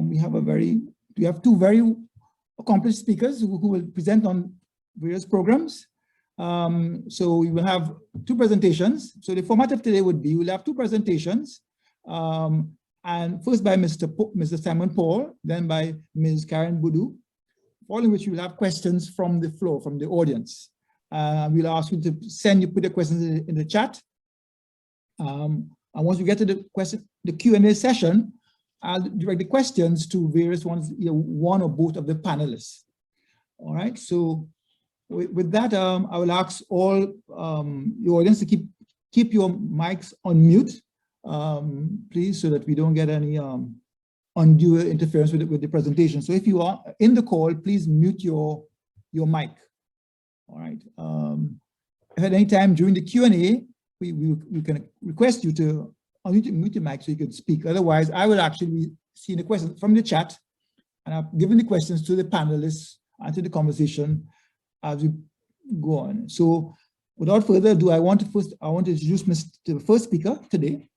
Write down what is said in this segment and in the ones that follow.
we have two very accomplished speakers who will present on various programs. So we will have two presentations. So the format of today would be, we'll have two presentations, and first by Mr. Simon Paul, then by Ms. Karen Boodoo, following which we will have questions from the floor, from the audience. We'll ask you to put your questions in the chat. And once we get to the Q&A session, I'll direct the questions to various ones, one or both of the panelists. All right, so with that, I will ask all the audience to keep your mics on mute, please, so that we don't get any undue interference with the presentation. So if you are in the call, please mute your mic. All right. If at any time during the Q&A, we can request you to unmute your mic so you can speak. Otherwise, I will actually be seeing the questions from the chat, and I've given the questions to the panelists and to the conversation as we go on. So without further ado, I want to introduce the first speaker today,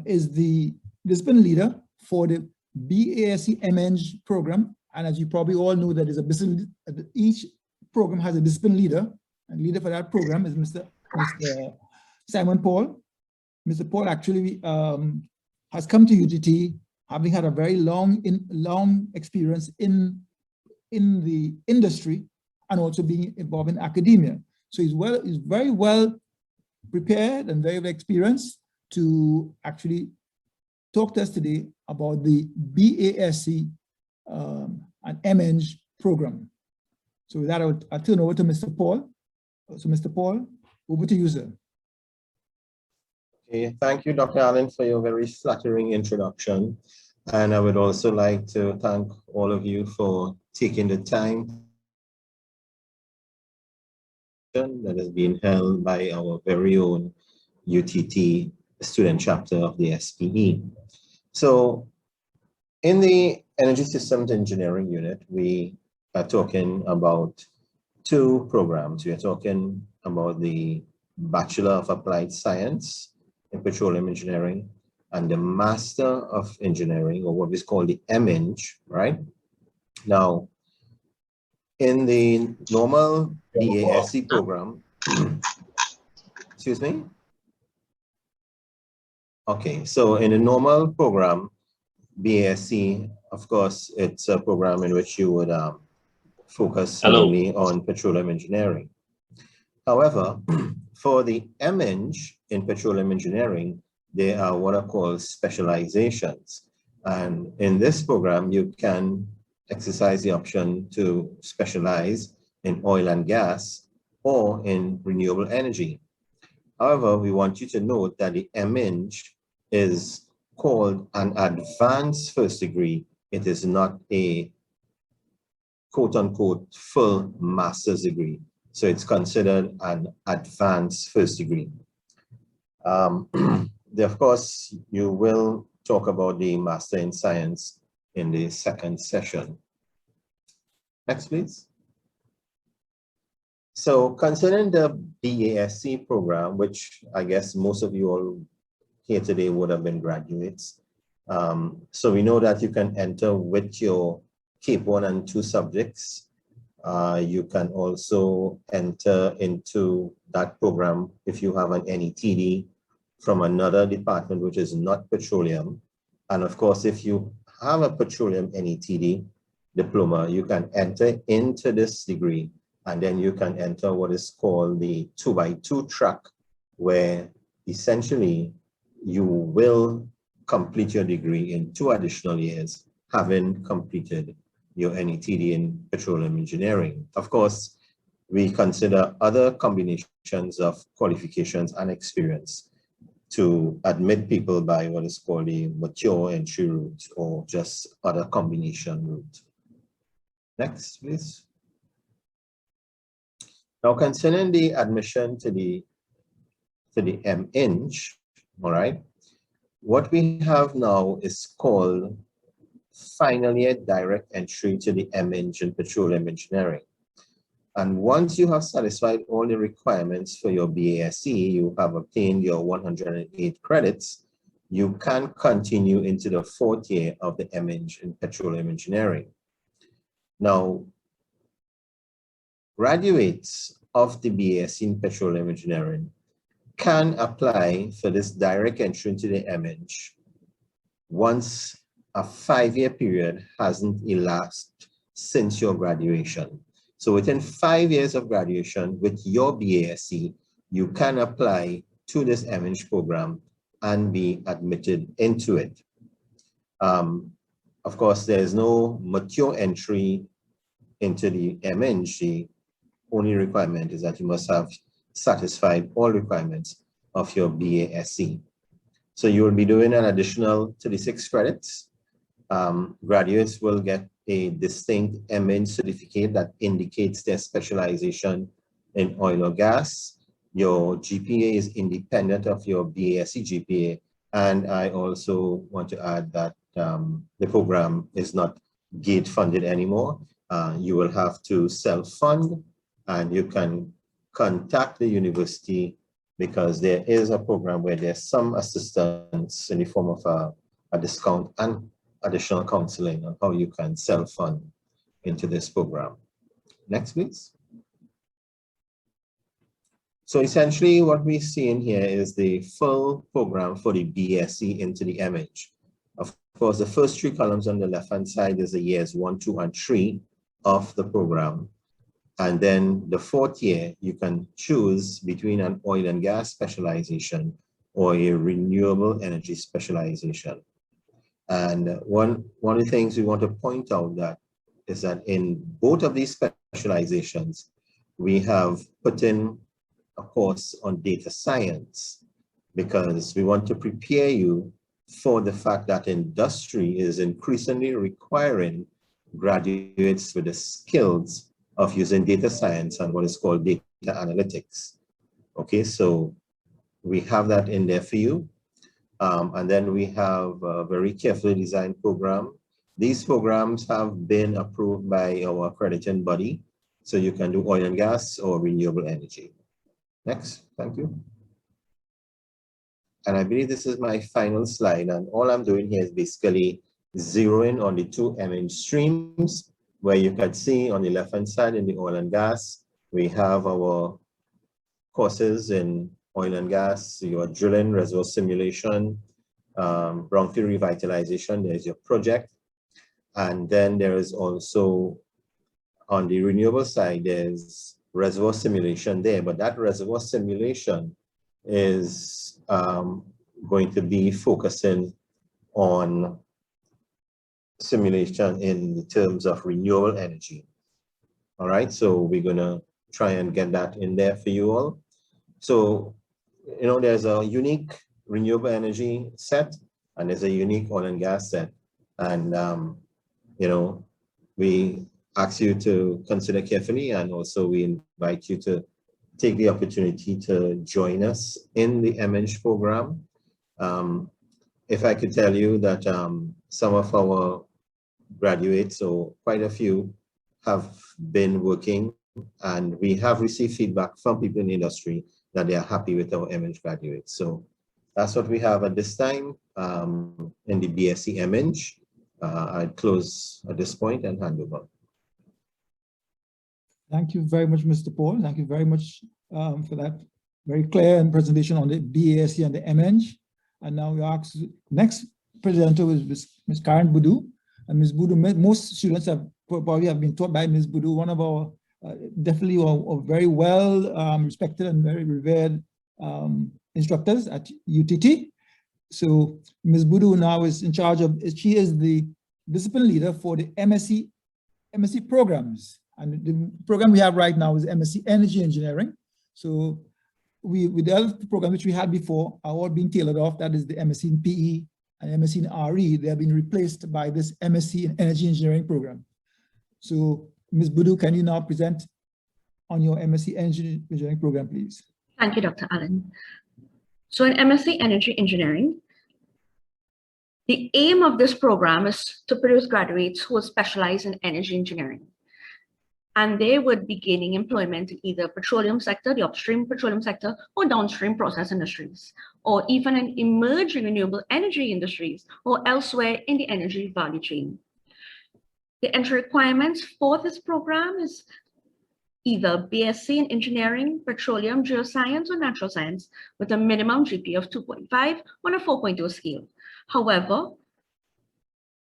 is the discipline leader for the BASc MEng program. And as you probably all know, that is each program has a discipline leader, and leader for that program is Mr. Simon Paul. Mr. Paul actually has come to UTT having had a very long experience in the industry and also being involved in academia. So he's very well prepared and very experienced to actually talk to us today about the BASc and MEng program. So with that, I'll turn over to Mr. Paul. So Mr. Paul, over to you, sir. Okay, thank you, Dr. Alleyne, for your very flattering introduction. And I would also like to thank all of you for taking the time that has been held by our very own UTT Student Chapter of the SPE. So in the Energy Systems Engineering unit, we are talking about two programs. We are talking about the Bachelor of Applied Science in Petroleum Engineering and the Master of Engineering, or what is called the MEng, right? Now, in the normal BASc program, excuse me? Okay, so in a normal program, BASc, of course, it's a program in which you would focus only on petroleum engineering. However, for the MEng in petroleum engineering, there are what are called specializations. And in this program, you can exercise the option to specialize in oil and gas or in renewable energy. However, we want you to note that the MEng is called an advanced first degree. It is not a quote-unquote full master's degree. So it's considered an advanced first degree. Of course, you will talk about the Master in Science in the second session. Next, please. So concerning the BASc program, which I guess most of you all here today would have been graduates. So we know that you can enter with your CAPE 1 and 2 subjects. You can also enter into that program if you have an NETD from another department which is not petroleum. And of course, if you have a petroleum NETD diploma, you can enter into this degree, and then you can enter what is called the 2x2 track, where essentially you will complete your degree in 2 additional years, having completed your NETD in petroleum engineering. Of course, we consider other combinations of qualifications and experience to admit people by what is called the mature entry route or just other combination route. Next, please. Now, concerning the admission to the MEng, all right, what we have now is called final year direct entry to the MEng in petroleum engineering. And once you have satisfied all the requirements for your BASc, you have obtained your 108 credits, you can continue into the 4th year of the MEng in petroleum engineering. Now, graduates of the BASc in petroleum engineering can apply for this direct entry into the MEng once a 5-year period hasn't elapsed since your graduation. So within 5 years of graduation with your BASc, you can apply to this MEng program and be admitted into it. Of course, there is no mature entry into the MEng. The only requirement is that you must have satisfied all requirements of your BASc. So you will be doing an additional 36 credits. Graduates will get a distinct MEng certificate that indicates their specialization in oil or gas. Your GPA is independent of your BASc GPA. And I also want to add that the program is not gate funded anymore. You will have to self-fund, and you can contact the university because there is a program where there's some assistance in the form of a discount and additional counseling on how you can self-fund into this program. Next, please. So essentially what we see in here is the full program for the BASc into the MEng. Of course, the first 3 columns on the left-hand side is the years 1, 2, and 3 of the program. And then the 4th year, you can choose between an oil and gas specialization or a renewable energy specialization. And one of the things we want to point out is that in both of these specializations, we have put in a course on data science because we want to prepare you for the fact that industry is increasingly requiring graduates with the skills of using data science and what is called data analytics. Okay, so we have that in there for you. And then we have a very carefully designed program. These programs have been approved by our accrediting body, so you can do oil and gas or renewable energy. Next, thank you. And I believe this is my final slide, and all I'm doing here is basically zeroing on the 2 MEng streams, where you can see on the left-hand side in the oil and gas, we have our courses in oil and gas, your drilling, reservoir simulation, brownfield revitalization, there's your project. And then there is also, on the renewable side, there's reservoir simulation there, but that reservoir simulation is going to be focusing on simulation in terms of renewable energy. All right, so we're gonna try and get that in there for you all. So, you know, there's a unique renewable energy set and there's a unique oil and gas set. And, you know, we ask you to consider carefully, and also we invite you to take the opportunity to join us in the MEng program. If I could tell you that some of our graduates, or quite a few, have been working, and we have received feedback from people in the industry that they are happy with our MEng graduates. So that's what we have at this time in the BASc MEng. I'd close at this point and hand over. Thank you very much, Mr. Paul. Thank you very much for that very clear presentation on the BASc and the MEng. And now we ask, next presenter is Ms. Karen Boodoo. And Ms. Boodoo, most students probably have been taught by Ms. Boodoo, one of our definitely a very well respected and very revered instructors at UTT. So Ms. Boodoo now is in charge of, she is the discipline leader for the MSc programs. And the program we have right now is MSc Energy Engineering. So the other program which we had before are all being tailored off. That is the MSc in PE and MSc in RE. They have been replaced by this MSc in Energy Engineering program. So Ms. Boodoo, can you now present on your MSc Energy Engineering program, please? Thank you, Dr. Allen. So in MSc Energy Engineering, the aim of this program is to produce graduates who will specialize in energy engineering. and they would be gaining employment in either petroleum sector, the upstream petroleum sector, or downstream process industries, or even in emerging renewable energy industries, or elsewhere in the energy value chain. The entry requirements for this program is either BSc in engineering, petroleum, geoscience, or natural science with a minimum GPA of 2.5 on a 4.0 scale. However,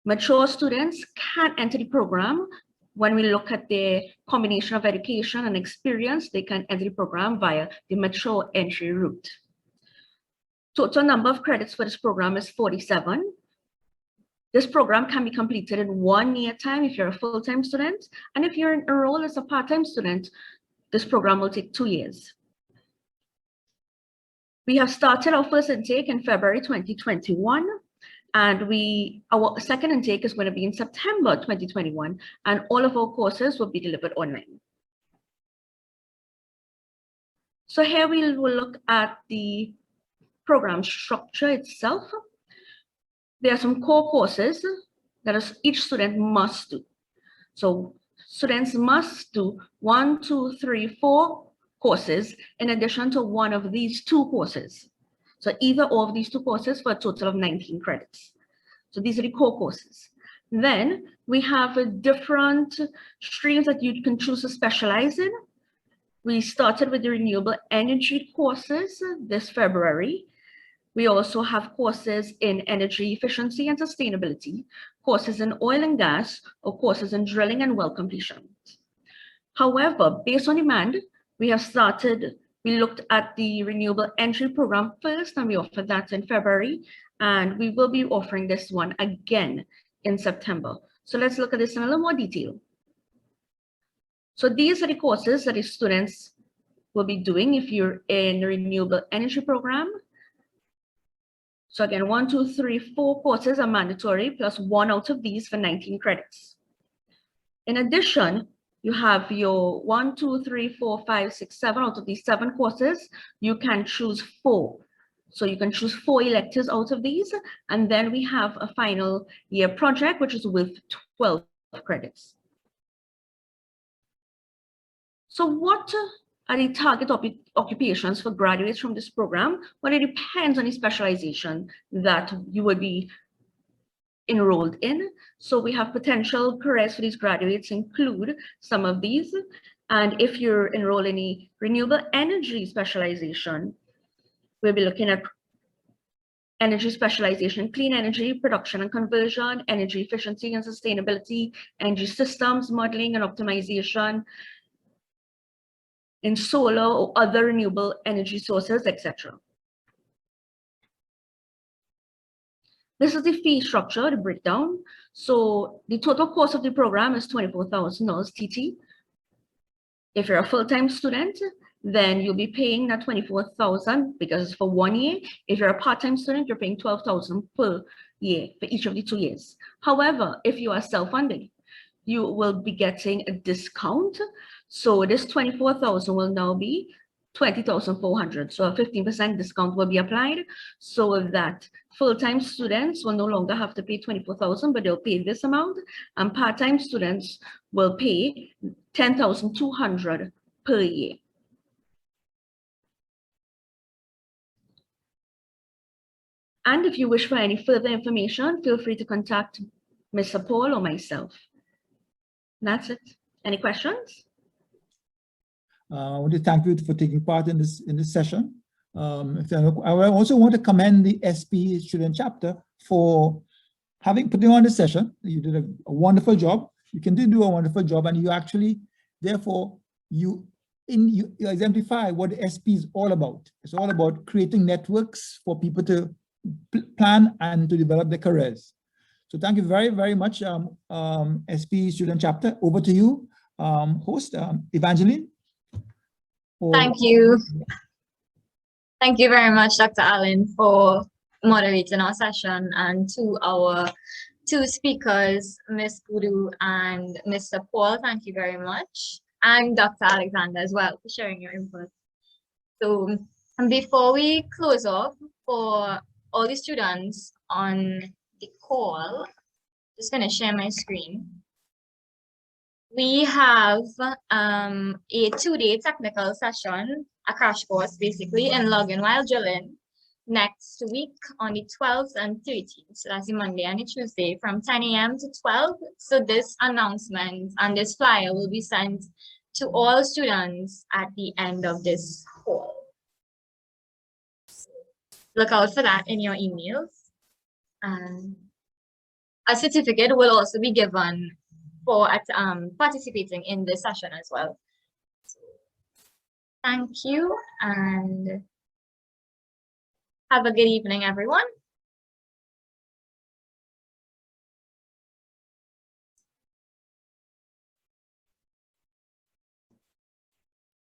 mature students can enter the program. When we look at their combination of education and experience, they can enter the program via the mature entry route. Total number of credits for this program is 47. This program can be completed in 1 year time if you're a full-time student, and if you're enrolled as a part-time student, this program will take 2 years. We have started our first intake in February 2021, and our second intake is going to be in September 2021, and all of our courses will be delivered online. So here we will look at the program structure itself. There are some core courses that each student must do. So students must do 1, 2, 3, 4 courses in addition to one of these 2 courses. So either of these 2 courses for a total of 19 credits. So these are the core courses. Then we have different streams that you can choose to specialize in. We started with the renewable energy courses this February. We also have courses in energy efficiency and sustainability, courses in oil and gas, or courses in drilling and well completion. However, based on demand, we looked at the renewable energy program first, and we offered that in February, and we will be offering this one again in September. So let's look at this in a little more detail. So these are the courses that the students will be doing if you're in the renewable energy program. So again, 1, 2, 3, 4 courses are mandatory, plus 1 out of these for 19 credits. In addition, you have your 1, 2, 3, 4, 5, 6, 7 out of these 7 courses. You can choose 4. So you can choose 4 electives out of these. And then we have a final year project, which is with 12 credits. So what are the target occupations for graduates from this program? Well, it depends on the specialization that you would be enrolled in. So we have potential careers for these graduates include some of these. And if you're enrolled in a renewable energy specialization, we'll be looking at energy specialization, clean energy, production and conversion, energy efficiency and sustainability, energy systems, modeling and optimization, in solar or other renewable energy sources, etc. This is the fee structure, the breakdown. So the total cost of the program is $24,000 TT. If you're a full-time student, then you'll be paying that $24,000 because it's for 1 year. If you're a part-time student, you're paying $12,000 per year for each of the 2 years. However, if you are self-funded, you will be getting a discount. So this $24,000 will now be $20,400. So a 15% discount will be applied so that full-time students will no longer have to pay $24,000, but they'll pay this amount, and part-time students will pay $10,200 per year. And if you wish for any further information, feel free to contact Mr. Paul or myself. That's it. Any questions? I want to thank you for taking part in this session. I also want to commend the SPE Student Chapter for putting on this session. You did a wonderful job. You continue to do a wonderful job, and you actually, therefore, you exemplify what the SP is all about. It's all about creating networks for people to plan and to develop their careers. So thank you very, very much, SPE Student Chapter. Over to you, host Evangeline. Thank you. Thank you very much, Dr. Alleyne, for moderating our session, and to our 2 speakers, Ms. Boodoo and Mr. Paul. Thank you very much. And Dr. Alexander as well for sharing your input. So, and before we close off, for all the students on the call, just going to share my screen. we have a 2-day technical session, a crash course basically, in logging while drilling next week on the 12th and 13th. So that's the Monday and the Tuesday from 10 a.m. to 12. So this announcement and this flyer will be sent to all students at the end of this call. Look out for that in your emails. A certificate will also be given for participating in this session as well. Thank you and have a good evening, everyone.